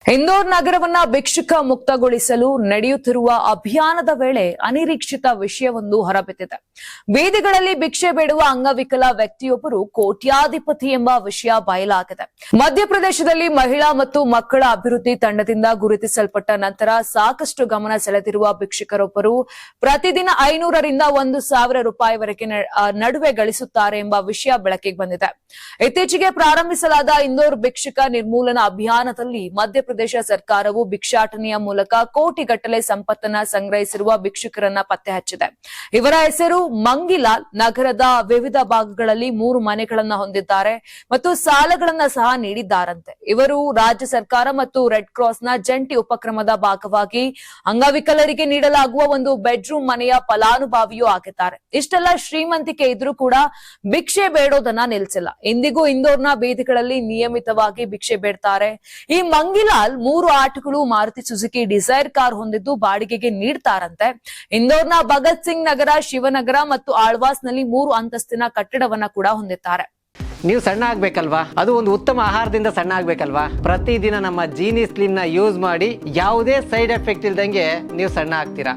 ಇಂದೋರ್ ನಗರವನ್ನ ಭಿಕ್ಷುಕ ಮುಕ್ತಗೊಳಿಸಲು ನಡೆಯುತ್ತಿರುವ ಅಭಿಯಾನದ ವೇಳೆ ಅನಿರೀಕ್ಷಿತ ವಿಷಯವೊಂದು ಹೊರಬಿದ್ದಿದೆ. ಬೀದಿಗಳಲ್ಲಿ ಭಿಕ್ಷೆ ಬೇಡುವ ಅಂಗವಿಕಲ ವ್ಯಕ್ತಿಯೊಬ್ಬರು ಕೋಟ್ಯಾಧಿಪತಿ ಎಂಬ ವಿಷಯ ಬಯಲಾಗಿದೆ. ಮಧ್ಯಪ್ರದೇಶದಲ್ಲಿ ಮಹಿಳಾ ಮತ್ತು ಮಕ್ಕಳ ಅಭಿವೃದ್ಧಿ ತಂಡದಿಂದ ಗುರುತಿಸಲ್ಪಟ್ಟ ನಂತರ ಸಾಕಷ್ಟು ಗಮನ ಸೆಳೆದಿರುವ ಭಿಕ್ಷುಕರೊಬ್ಬರು ಪ್ರತಿದಿನ 500 ರಿಂದ 1,000 ರೂಪಾಯಿವರೆಗೆ ನಡುವೆ ಗಳಿಸುತ್ತಾರೆ ಎಂಬ ವಿಷಯ ಬೆಳಕಿಗೆ ಬಂದಿದೆ. ಇತ್ತೀಚೆಗೆ ಪ್ರಾರಂಭಿಸಲಾದ ಇಂದೋರ್ ಭಿಕ್ಷುಕ ನಿರ್ಮೂಲನಾ ಅಭಿಯಾನದಲ್ಲಿ ಮಧ್ಯಪ್ರದೇಶ ಸರ್ಕಾರವು ಭಿಕ್ಷಾಟನೆಯ ಮೂಲಕ ಕೋಟಿಗಟ್ಟಲೆ ಸಂಪತ್ತನ್ನ ಸಂಗ್ರಹಿಸಿರುವ ಭಿಕ್ಷುಕರನ್ನ ಪತ್ತೆ ಹಚ್ಚಿದೆ. ಇವರ ಹೆಸರು ಮಂಗಿಲಾಲ್. ನಗರದ ವಿವಿಧ ಭಾಗಗಳಲ್ಲಿ 3 ಮನೆಗಳನ್ನ ಹೊಂದಿದ್ದಾರೆ ಮತ್ತು ಸಾಲಗಳನ್ನ ಸಹ ನೀಡಿದ್ದಾರಂತೆ. ಇವರು ರಾಜ್ಯ ಸರ್ಕಾರ ಮತ್ತು ರೆಡ್ ಕ್ರಾಸ್ನ ಜಂಟಿ ಉಪಕ್ರಮದ ಭಾಗವಾಗಿ ಅಂಗವಿಕಲರಿಗೆ ನೀಡಲಾಗುವ ಒಂದು ಬೆಡ್ರೂಮ್ ಮನೆಯ ಫಲಾನುಭವಿಯೂ ಆಗಿದ್ದಾರೆ. ಇಷ್ಟೆಲ್ಲ ಶ್ರೀಮಂತಿಕೆ ಇದ್ರೂ ಕೂಡ ಭಿಕ್ಷೆ ಬೇಡೋದನ್ನ ನಿಲ್ಲಿಸಿಲ್ಲ. ಇಂದಿಗೂ ಇಂದೋರ್ನ ಬೀದಿಗಳಲ್ಲಿ ನಿಯಮಿತವಾಗಿ ಭಿಕ್ಷೆ ಬೇಡ್ತಾರೆ. ಈ ಮಂಗಿಲಾಲ್ 3 ಆಟೋಗಳು, ಮಾರುತಿ ಸುಜುಕಿ ಡಿಸೈರ್ ಕಾರ್ ಹೊಂದಿದ್ದು ಬಾಡಿಗೆಗೆ ನೀಡ್ತಾರಂತೆ. ಇಂದೋರ್ನ ಭಗತ್ ಸಿಂಗ್ ನಗರ, ಶಿವನಗರ ಮತ್ತು ಆಳ್ವಾಸ್ ನಲ್ಲಿ 3 ಅಂತಸ್ತಿನ ಕಟ್ಟಡವನ್ನ ಕೂಡ ಹೊಂದಿದ್ದಾರೆ. ನೀವು ಸಣ್ಣ ಆಗ್ಬೇಕಲ್ವಾ? ಅದು ಒಂದು ಉತ್ತಮ ಆಹಾರದಿಂದ ಸಣ್ಣ ಆಗ್ಬೇಕಲ್ವಾ? ಪ್ರತಿದಿನ ನಮ್ಮ ಜೀನಿ ಸ್ಲಿಮ್ ನ ಯೂಸ್ ಮಾಡಿ ಯಾವುದೇ ಸೈಡ್ ಎಫೆಕ್ಟ್ ಇಲ್ದಂಗೆ ನೀವು ಸಣ್ಣ ಆಗ್ತೀರಾ.